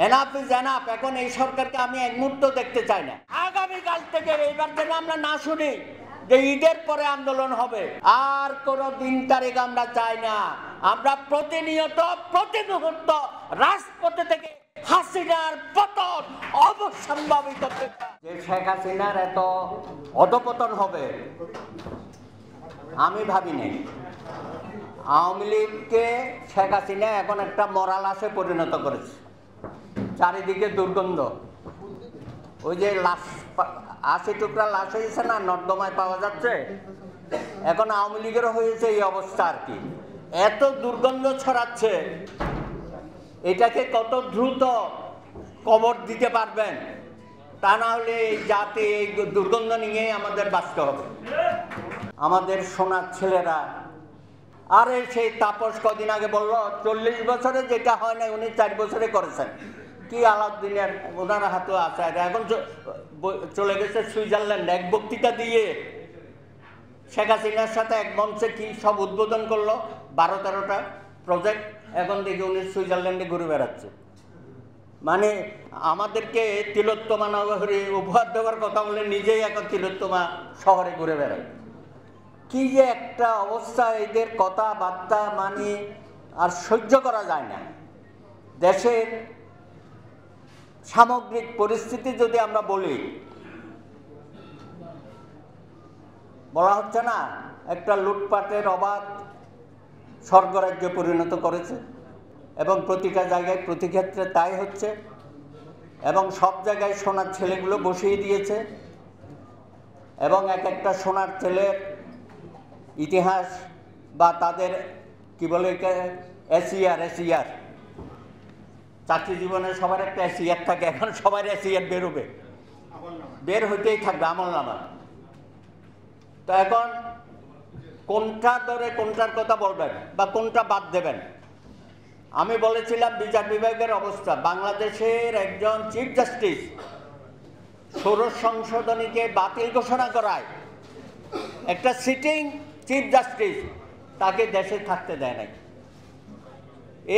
Enough is enough. এখন এই সরকারকে আমি এক মুহূর্ত দেখতে চাই না। আগামীকাল থেকে এইবার যেন আমরা না শুনি যে ঈদের পরে আন্দোলন হবে, আর কোনো দিন তারিখ আমরা চাই না। আমরা প্রতিনিয়ত প্রতি মুহূর্ত রাজপথে থেকে হাসিনার পতন অবশ্যম্ভাবিত। যে শেখ হাসিনার এত অধপতন হবে আমি ভাবিনি। আওয়ামী লীগকে শেখ হাসিনা এখন একটা মরা লাশে পরিণত করেছে। চারিদিকে দুর্গন্ধ। ওই যে লাশ ৮০ টুকরা লাশ হয়েছে না, নর্দমায় পাওয়া যাচ্ছে। এখন আওয়ামী লীগেরও হয়েছে এই অবস্থা আর কি। এত দুর্গন্ধ ছড়াচ্ছে, এটাকে কত দ্রুত কবর দিতে পারবেন, তা না হলে এই জাতি এই দুর্গন্ধ নিয়ে আমাদের বাঁচতে হবে। আমাদের সোনার ছেলেরা, আরে সেই তাপস কদিন আগে বলল ৪০ বছরে যেটা হয় না উনি ৪ বছরে করেছেন। কি আলাউদ্দিনের ওনার হাতেও আছে। এখন চলে গেছে সুইজারল্যান্ড, এক বক্তৃতা দিয়ে শেখ হাসিনার সাথে এক মঞ্চে কি সব উদ্বোধন করলো, ১২-১৩টা প্রজেক্ট। এখন দেখি উনি সুইজারল্যান্ডে ঘুরে বেড়াচ্ছে। মানে আমাদেরকে তিলোত্তমা নগরী উপহার দেওয়ার কথা বলে নিজেই এখন তিলোত্তমা শহরে ঘুরে বেড়ায়। কি যে একটা অবস্থা, এদের কথাবার্তা মানে আর সহ্য করা যায় না। দেশের সামগ্রিক পরিস্থিতি যদি আমরা বলি, বলা হচ্ছে না একটা লুটপাটের অবাধ স্বর্গরাজ্যে পরিণত করেছে, এবং প্রতিটা জায়গায় প্রতি ক্ষেত্রে তাই হচ্ছে, এবং সব জায়গায় সোনার ছেলেগুলো বসিয়ে দিয়েছে, এবং এক একটা সোনার ছেলের ইতিহাস বা তাদের কি বলে এসিয়ার চাকরি জীবনে সবার একটা এসিয়ার থাকে। এখন সবার এসিয়ার বেরোবে, বের হইতেই থাকবে আমলনামা। তো এখন কোনটা ধরে কোনটার কথা বলবেন বা কোনটা বাদ দেবেন? আমি বলেছিলাম বিচার বিভাগের অবস্থা। বাংলাদেশের একজন চিফ জাস্টিস ষোড়শ সংশোধনীকে বাতিল ঘোষণা করায় একটা সিটিং চিফ জাস্টিস তাকে দেশে থাকতে দেয় নাই।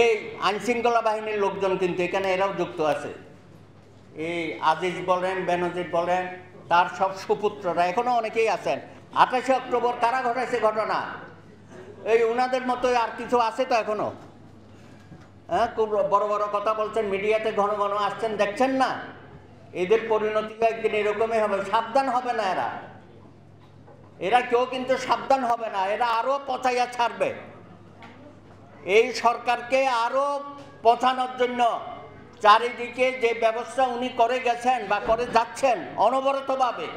এই আইনশৃঙ্খলা বাহিনীর লোকজন কিন্তু এখানে এরাও যুক্ত আছে। এই আজিজ বলেন, বেনজির বলেন, তার সব সুপুত্ররা এখনো অনেকেই আছেন। ২৮শে অক্টোবর কারা ঘটাইছে ঘটনা, এই ওনাদের মতোই আর কিছু আছে তো এখনো। হ্যাঁ, খুব বড় বড় কথা বলছেন, মিডিয়াতে ঘন ঘন আসছেন, দেখছেন না? এদের পরিণতি একদিন এরকমই হবে। সাবধান হবে না এরা কেউ কিন্তু সাবধান হবে না। এরা আরো পচাইয়া ছাড়বে। এই সরকারকে আরো পচানোর জন্য চারিদিকে যে ব্যবস্থা উনি করে গেছেন বা করে যাচ্ছেন অনবরতভাবে,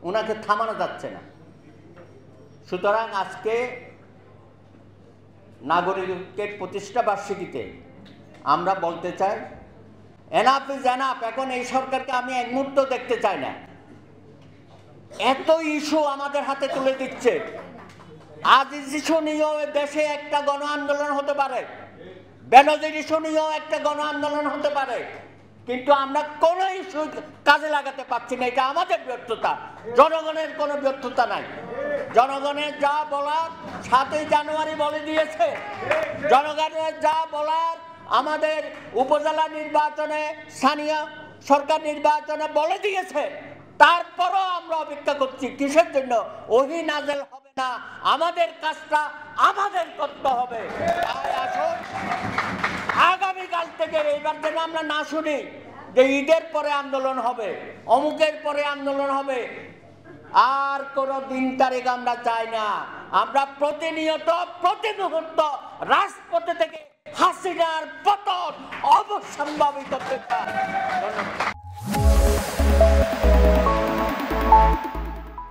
উনাকে থামানো যাচ্ছে না। সুতরাং আজকে নাগরিকের প্রতিষ্ঠা বার্ষিকীতে আমরা বলতে চাই, এনাফ ইজ এনাফ। এখন এই সরকারকে আমি এক মুহূর্ত দেখতে চাই না। এত ইস্যু আমাদের হাতে তুলে দিচ্ছে। আজ ইস্যু নিয়েও দেশে একটা গণ আন্দোলন হতে পারে, বেনজির ইস্যু নিয়েও একটা গণ আন্দোলন হতে পারে, কিন্তু আমরা কোনো ইস্যু কাজে লাগাতে পারছি না। এটা আমাদের ব্যর্থতা, জনগণের কোনো ব্যর্থতা নাই। জনগণের যা বলার ৭ই জানুয়ারি বলে দিয়েছে। জনগণের যা বলার আমাদের উপজেলা নির্বাচনে, স্থানীয় সরকার নির্বাচনে বলে দিয়েছে। তারপরও আমরা অপেক্ষা করছি কিসের জন্য? ওহী নাযিল হবে না, আমাদের কাজটা আমাদের করতে হবে। তাই আসুন আগামীকাল থেকে এইবার যেন আমরা না শুনি যে ঈদের পরে আন্দোলন হবে, অমুকের পরে আন্দোলন হবে, আর কোনো দিন তারিখ আমরা চাই না। আমরা প্রতিনিয়ত প্রতি মুহূর্ত রাজপথে থেকে হাসিনার পতন অবশ্যম্ভাবিত।